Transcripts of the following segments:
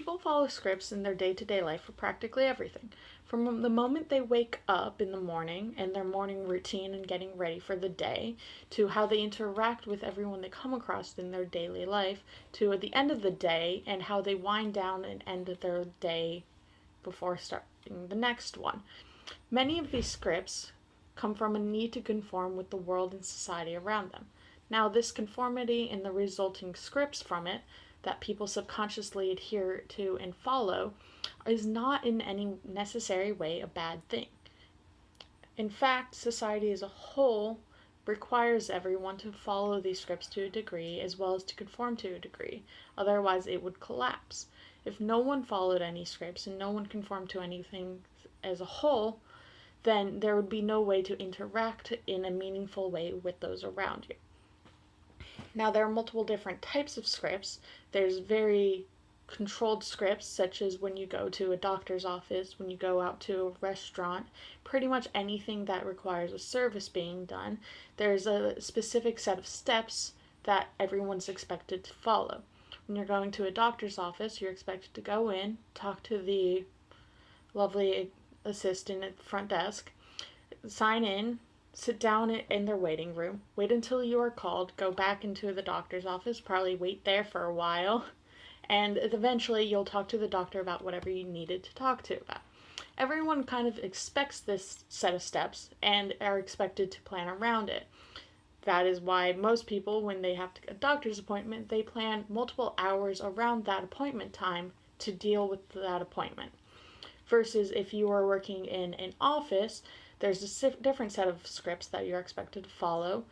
People follow scripts in their day-to-day life for practically everything. From the moment they wake up in the morning and their morning routine and getting ready for the day, to how they interact with everyone they come across in their daily life, to at the end of the day and how they wind down and end their day before starting the next one. Many of these scripts come from a need to conform with the world and society around them. Now, this conformity and the resulting scripts from it that people subconsciously adhere to and follow is not in any necessary way a bad thing. In fact, society as a whole requires everyone to follow these scripts to a degree as well as to conform to a degree. Otherwise, it would collapse. If no one followed any scripts and no one conformed to anything as a whole, then there would be no way to interact in a meaningful way with those around you. Now, there are multiple different types of scripts. There's very controlled scripts, such as when you go to a doctor's office, when you go out to a restaurant, pretty much anything that requires a service being done. There's a specific set of steps that everyone's expected to follow. When you're going to a doctor's office, you're expected to go in, talk to the lovely assistant at the front desk, sign in, sit down in their waiting room, wait until you are called, go back into the doctor's office, probably wait there for a while, and eventually you'll talk to the doctor about whatever you needed to talk to about. Everyone kind of expects this set of steps and are expected to plan around it. That is why most people, when they have to get a doctor's appointment, they plan multiple hours around that appointment time to deal with that appointment. Versus if you are working in an office, there's a different set of scripts that you're expected to follow,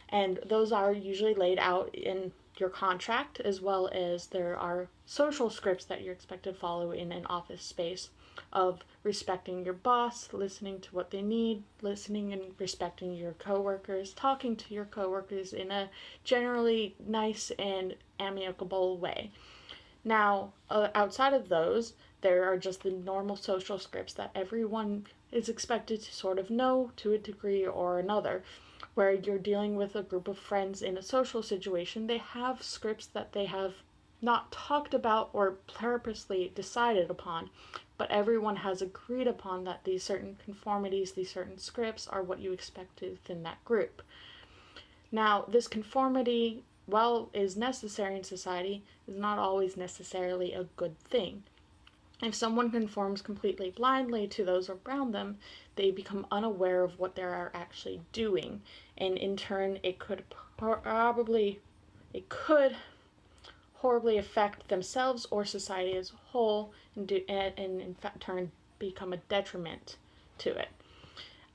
and those are usually laid out in your contract, as well as there are social scripts that you're expected to follow in an office space of respecting your boss, listening to what they need, listening and respecting your coworkers, talking to your coworkers in a generally nice and amicable way. Now, outside of those, there are just the normal social scripts that everyone is expected to sort of know to a degree or another. Where you're dealing with a group of friends in a social situation, they have scripts that they have not talked about or purposely decided upon, but everyone has agreed upon that these certain conformities, these certain scripts are what you expect within that group. Now, this conformity, while is necessary in society, is not always necessarily a good thing. If someone conforms completely blindly to those around them, they become unaware of what they are actually doing, and in turn, it could horribly affect themselves or society as a whole, and in turn become a detriment to it.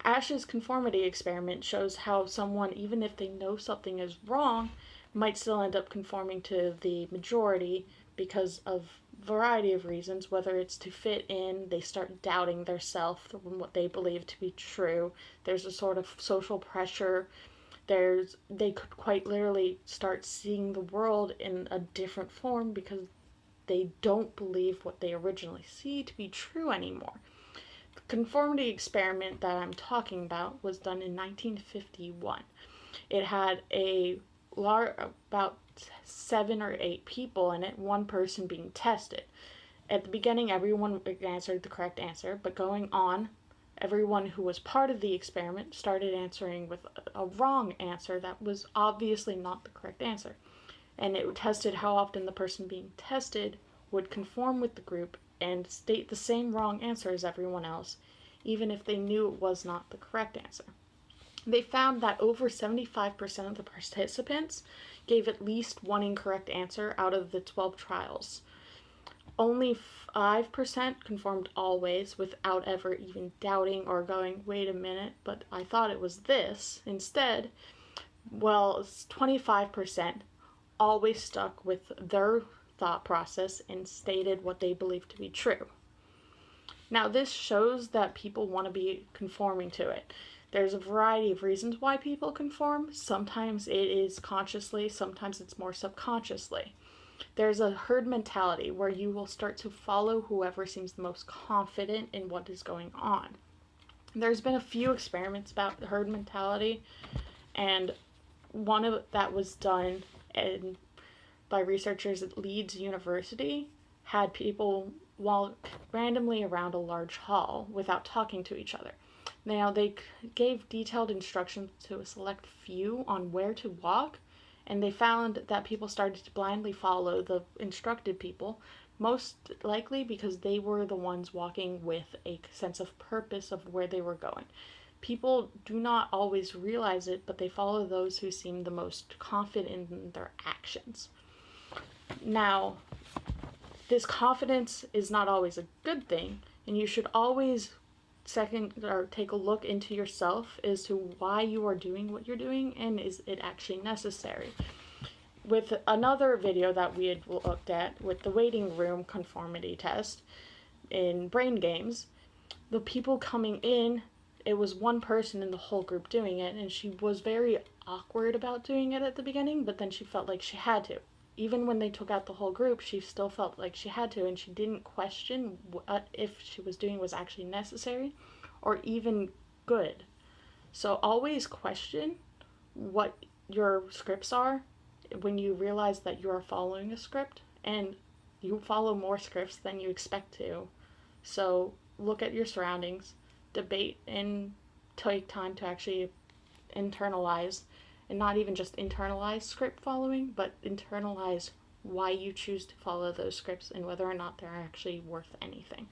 Ash's conformity experiment shows how someone, even if they know something is wrong, might still end up conforming to the majority because of a variety of reasons, whether it's to fit in, they start doubting their self from what they believe to be true, there's a sort of social pressure, they could quite literally start seeing the world in a different form because they don't believe what they originally see to be true anymore. The conformity experiment that I'm talking about was done in 1951. It had about 7 or 8 people in it, one person being tested. At the beginning, everyone answered the correct answer, but going on, everyone who was part of the experiment started answering with a wrong answer that was obviously not the correct answer. And it tested how often the person being tested would conform with the group and state the same wrong answer as everyone else, even if they knew it was not the correct answer. They found that over 75% of the participants gave at least one incorrect answer out of the 12 trials. Only 5% conformed always without ever even doubting or going, wait a minute, but I thought it was this. Instead, 25% always stuck with their thought process and stated what they believed to be true. Now, this shows that people want to be conforming to it. There's a variety of reasons why people conform. Sometimes it is consciously, sometimes it's more subconsciously. There's a herd mentality where you will start to follow whoever seems the most confident in what is going on. There's been a few experiments about the herd mentality, and one of that was done by researchers at Leeds University, had people walk randomly around a large hall without talking to each other. Now, they gave detailed instructions to a select few on where to walk, and they found that people started to blindly follow the instructed people, most likely because they were the ones walking with a sense of purpose of where they were going. People do not always realize it, but they follow those who seem the most confident in their actions. Now, this confidence is not always a good thing, and you should always take a look into yourself as to why you are doing what you're doing and is it actually necessary. With another video that we had looked at with the waiting room conformity test in Brain Games, the people coming in, it was one person in the whole group doing it, and she was very awkward about doing it at the beginning, but then she felt like she had to. Even when they took out the whole group, she still felt like she had to, and she didn't question what if she was doing was actually necessary or even good. So always question what your scripts are when you realize that you are following a script, and you follow more scripts than you expect to. So look at your surroundings, debate, and take time to actually internalize, and not even just internalize script following, but internalize why you choose to follow those scripts and whether or not they're actually worth anything.